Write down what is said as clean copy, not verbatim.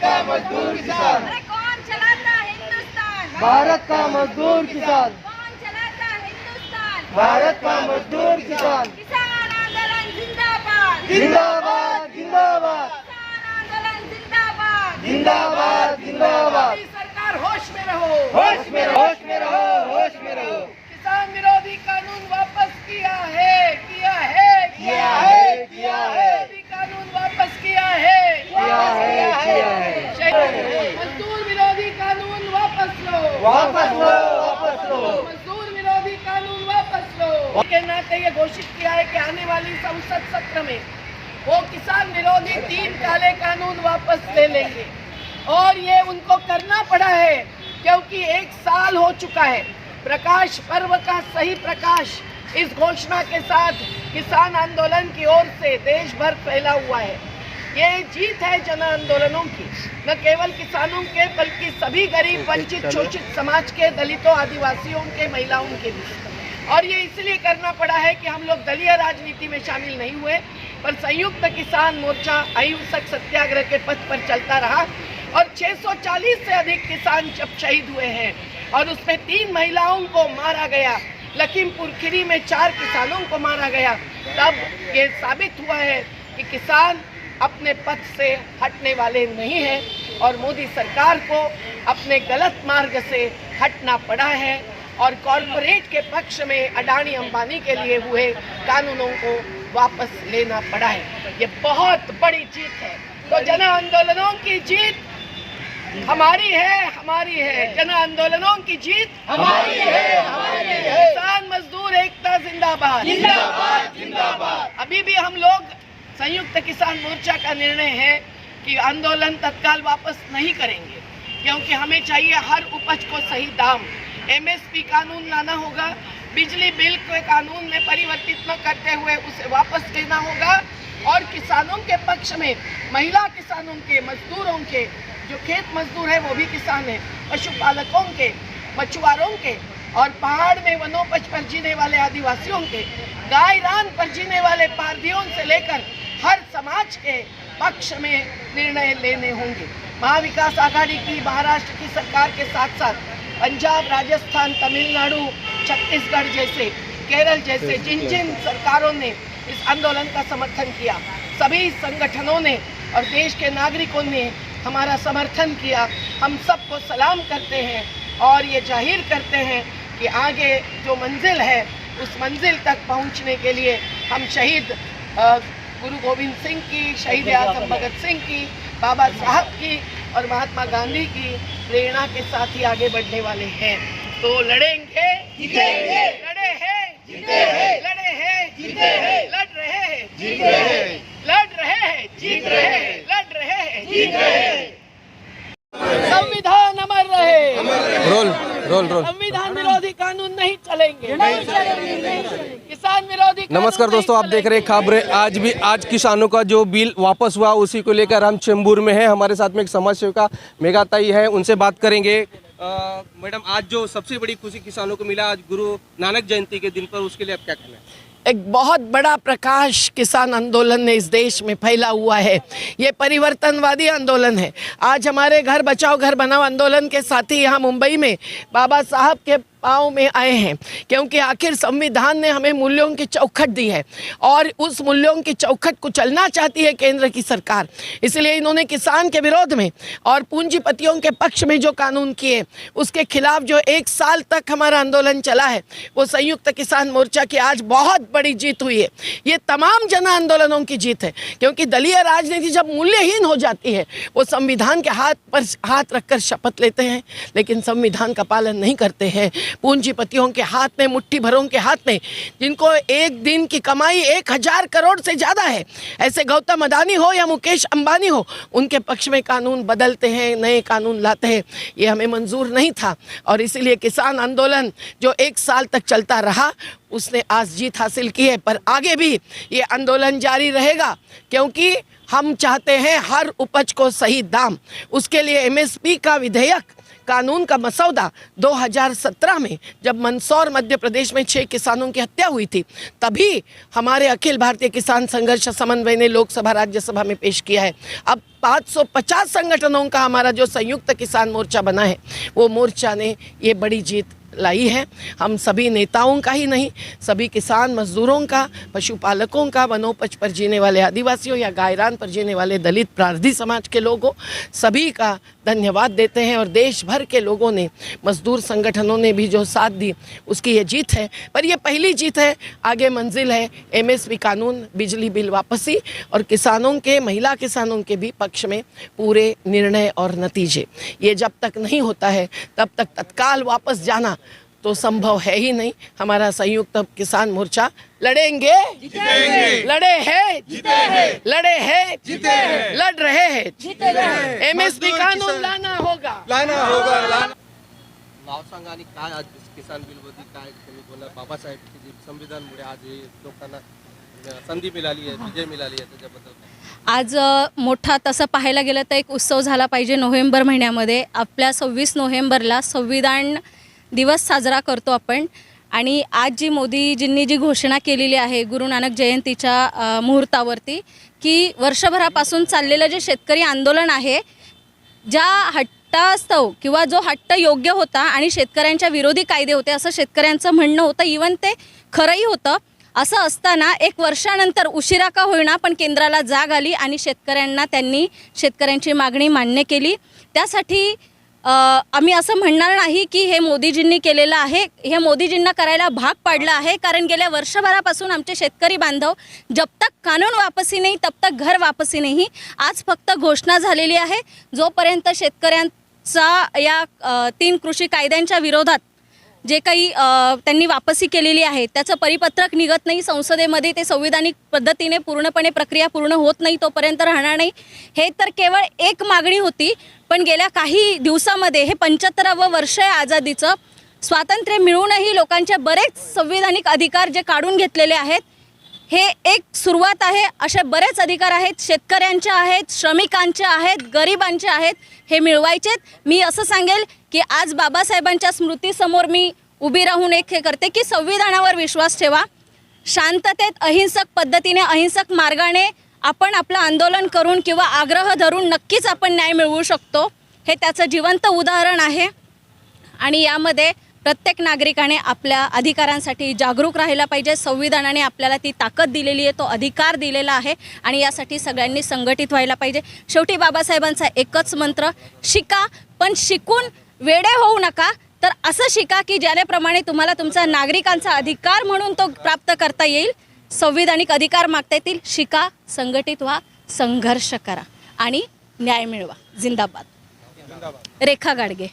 का मजदूर किसान। अरे कौन चलाता हिंदुस्तान? भारत का मजदूर किसान। कौन चलाता हिंदुस्तान? भारत का मजदूर किसान। किसान आंदोलन जिंदाबाद, जिंदाबाद जिंदाबाद किसान आंदोलन जिंदाबाद, जिंदाबाद जिंदाबाद। सरकार होश में रहो, होश में रहो, होश में रहो, होश में रहो। किसान विरोधी कानून वापस किया है, किया है, किया है, किया है। विरोधी कानून वापस किया है, किया है, किया है। मजदूर विरोधी कानून वापस लो, वापस लो, वापस लो। मजदूर विरोधी कानून वापस लो। के नाते ये घोषित किया है कि आने वाली संसद सत्र में वो किसान विरोधी 3 काले कानून वापस ले लेंगे। और ये उनको करना पड़ा है क्योंकि 1 साल हो चुका है। प्रकाश पर्व का सही प्रकाश इस घोषणा के साथ किसान आंदोलन की ओर से देश भर फैला हुआ है। ये जीत है जन आंदोलनों की, न केवल किसानों के बल्कि सभी गरीब, वंचित, शोषित समाज के, दलितों, आदिवासियों के, महिलाओं के भी। और ये इसलिए करना पड़ा है कि हम लोग दलीय राजनीति में शामिल नहीं हुए, पर संयुक्त किसान मोर्चा अहिंसक सत्याग्रह के पथ पर चलता रहा और 640 से अधिक किसान जब शहीद हुए हैं और उसमें 3 महिलाओं को मारा गया, लखीमपुर खीरी में 4 किसानों को मारा गया, तब ये साबित हुआ है कि किसान अपने पथ से हटने वाले नहीं हैं और मोदी सरकार को अपने गलत मार्ग से हटना पड़ा है और कॉरपोरेट के पक्ष में अडानी अंबानी के लिए हुए कानूनों को वापस लेना पड़ा है। ये बहुत बड़ी जीत है। तो जन आंदोलनों की जीत हमारी है, हमारी है। जन आंदोलनों की जीत हमारी है, हमारी है। किसान मजदूर एकता जिंदाबाद, जिंदाबाद जिंदाबाद। अभी भी हम लोग संयुक्त किसान मोर्चा का निर्णय है कि आंदोलन तत्काल वापस नहीं करेंगे, क्योंकि हमें चाहिए हर उपज को सही दाम। एमएसपी कानून लाना होगा, बिजली बिल के कानून में परिवर्तित न करते हुए उसे वापस लेना होगा और किसानों के पक्ष में महिला किसानों के, मजदूरों के, जो खेत मजदूर है वो भी किसान है, पशुपालकों के, मछुआरों के और पहाड़ में वनोपज पर जीने वाले आदिवासियों के, गाय रान पर जीने वाले पारधियों से लेकर हर समाज के पक्ष में निर्णय लेने होंगे। महाविकास आघाड़ी की महाराष्ट्र की सरकार के साथ साथ पंजाब, राजस्थान, तमिलनाडु, छत्तीसगढ़ जैसे, केरल जैसे जिन सरकारों ने इस आंदोलन का समर्थन किया, सभी संगठनों ने और देश के नागरिकों ने हमारा समर्थन किया। हम सबको सलाम करते हैं और ये जाहिर करते हैं कि आगे जो मंजिल है उस मंजिल तक पहुंचने के लिए हम शहीद गुरु गोविंद सिंह की, शहीद आजम भगत सिंह की, बाबा साहब की और महात्मा गांधी की प्रेरणा के साथ ही आगे बढ़ने वाले हैं। तो लड़ेंगे, जीतेंगे। लड़े हैं, जीते हैं। लड़े हैं, जीते हैं। लड़ रहे हैं, जीत रहे हैं। लड़ रहे हैं, जीत रहे हैं। लड़ रहे हैं, जीत रहे हैं। संविधान अमर रहे। रोल रोल रोल। संविधान विरोधी कानून नहीं चलेंगे, नहीं चलेंगे। किसान विरोधी कानून नमस्कार दोस्तों, आप देख रहे हैं खबरें। आज किसानों का जो बिल वापस हुआ उसी को लेकर हम चेंबूर में हैं। हमारे साथ में एक समाज सेविका मेघाताई है, उनसे बात करेंगे। मैडम, आज जो सबसे बड़ी खुशी किसानों को मिला आज गुरु नानक जयंती के दिन पर, उसके लिए आप क्या कहना है? एक बहुत बड़ा प्रकाश किसान आंदोलन ने इस देश में फैला हुआ है। ये परिवर्तनवादी आंदोलन है। आज हमारे घर बचाओ घर बनाओ आंदोलन के साथी यहाँ मुंबई में बाबा साहब के पाँव में आए हैं, क्योंकि आखिर संविधान ने हमें मूल्यों की चौखट दी है और उस मूल्यों की चौखट को चलना चाहती है केंद्र की सरकार। इसलिए इन्होंने किसान के विरोध में और पूंजीपतियों के पक्ष में जो कानून किए उसके खिलाफ जो 1 साल तक हमारा आंदोलन चला है, वो संयुक्त किसान मोर्चा की आज बहुत बड़ी जीत हुई है। ये तमाम जन आंदोलनों की जीत है, क्योंकि दलीय राजनीति जब मूल्यहीन हो जाती है, वो संविधान के हाथ पर हाथ रखकर शपथ लेते हैं लेकिन संविधान का पालन नहीं करते हैं। पूंजीपतियों के हाथ में, मुट्ठी भरों के हाथ में, जिनको एक दिन की कमाई 1000 करोड़ से ज़्यादा है, ऐसे गौतम अडानी हो या मुकेश अंबानी हो, उनके पक्ष में कानून बदलते हैं, नए कानून लाते हैं। ये हमें मंजूर नहीं था और इसीलिए किसान आंदोलन जो 1 साल तक चलता रहा उसने आज जीत हासिल की है। पर आगे भी ये आंदोलन जारी रहेगा, क्योंकि हम चाहते हैं हर उपज को सही दाम। उसके लिए एमएसपी का विधेयक कानून का मसौदा 2017 में जब मंदसौर मध्य प्रदेश में 6 किसानों की हत्या हुई थी, तभी हमारे अखिल भारतीय किसान संघर्ष समन्वय ने लोकसभा राज्यसभा में पेश किया है। अब 550 संगठनों का हमारा जो संयुक्त किसान मोर्चा बना है, वो मोर्चा ने ये बड़ी जीत लाई है। हम सभी नेताओं का ही नहीं, सभी किसान मजदूरों का, पशुपालकों का, वनोपज पर जीने वाले आदिवासियों या गायरान पर जीने वाले दलित प्रार्थी समाज के लोगों, सभी का धन्यवाद देते हैं। और देश भर के लोगों ने, मजदूर संगठनों ने भी जो साथ दी, उसकी ये जीत है। पर ये पहली जीत है, आगे मंजिल है MSP कानून, बिजली बिल वापसी और किसानों के, महिला किसानों के भी पक्ष में पूरे निर्णय और नतीजे। ये जब तक नहीं होता है तब तक तत्काल वापस जाना तो संभव है ही नहीं। हमारा संयुक्त किसान मोर्चा लड़ेंगे, लड़े हैं, लड़े हैं, लड़ रहे हैं। MSP कानून लाना होगा। नाव सांगा आणि काय आज किसान बिलवरती काय तुम्ही बोलणार? बाबासाहेब संविधानमुळे आज हे लोकांना संधी मिळाली आहे, विजय मिळाली आहे, त्याच्याबद्दल काय? आज मोठा तसं पाहायला गेलं तर एक उत्सव झाला पाहिजे नोव्हेंबर महिन्यामध्ये. आपल्या 26 नोव्हेंबरला संविधान दिवस साजरा करतो आपण. आणि आज जी मोदीजींनी जी घोषणा केलेली आहे गुरु नानक जयंतीच्या मुहूर्तावरती, की वर्षभरापासून चाललेलं जे शेतकरी आंदोलन आहे, ज्या हट्टास्तव किंवा जो हट्ट योग्य होता आणि शेतकऱ्यांच्या विरोधी कायदे होते असं शेतकऱ्यांचं म्हणणं होतं, इवन ते खरंही होतं. असं असताना 1 वर्षानंतर उशिरा का होईना पण केंद्राला जाग आली आणि त्यांनी शेतकऱ्यांची मागणी मान्य केली. त्यासाठी आम्ही असं म्हणणार नाही की हे मोदीजींनी केलेलं आहे, हे मोदीजींना करायला भाग पाडलं आहे. कारण गेल्या वर्षभरापासून आमचे शेतकरी बांधव जब तक कानून वापसी नाही तब तक घर वापसी नाही, आज फक्त घोषणा झालेली आहे. जोपर्यंत शेतकऱ्यांचा या 3 कृषी कायद्यांच्या विरोधात जे काही त्यांनी वापसी केलेली आहे त्याचं परिपत्रक निघत नाही संसदेमध्ये, ते संविधानिक पद्धतीने पूर्णपणे प्रक्रिया पूर्ण होत नाही तोपर्यंत राहणार नाही. हे तर केवळ एक मागणी होती, पण गेल्या काही दिवसामध्ये हे 75वं वर्ष आहे आझादीचं, स्वातंत्र्य मिळूनही लोकांचे बरेच संविधानिक अधिकार जे काढून घेतलेले आहेत, हे एक सुरुवात आहे. असे बरेच अधिकार आहेत, शेतकऱ्यांचे आहेत, श्रमिकांचे आहेत, गरिबांचे आहेत, हे मिळवायचेत. मी असं सांगेल की आज बाबासाहेबांच्या स्मृतीसमोर मी उभी राहून एक हे करते की संविधानावर विश्वास ठेवा. शांततेत अहिंसक पद्धतीने, अहिंसक मार्गाने आपण आपलं आंदोलन करून किंवा आग्रह धरून नक्कीच आपण न्याय मिळवू शकतो. हे त्याचं जिवंत उदाहरण आहे. आणि यामध्ये प्रत्येक नागरिकाने आपल्या अधिकारांसाठी जागरूक राहायला पाहिजे. संविधानाने आपल्याला ती ताकद दिलेली आहे, तो अधिकार दिलेला आहे आणि यासाठी सगळ्यांनी संघटित व्हायला पाहिजे. शेवटी बाबासाहेबांचा एकच मंत्र, शिका पण शिकून वेडे होऊ नका. तर असं शिका की ज्याप्रमाणे तुम्हाला तुमचा नागरिकांचा अधिकार म्हणून तो प्राप्त करता येईल, संविधानिक अधिकार मागता येतील. शिका, संघटित व्हा, संघर्ष करा आणि न्याय मिळवा. जिंदाबाद. रेखा गाडगे.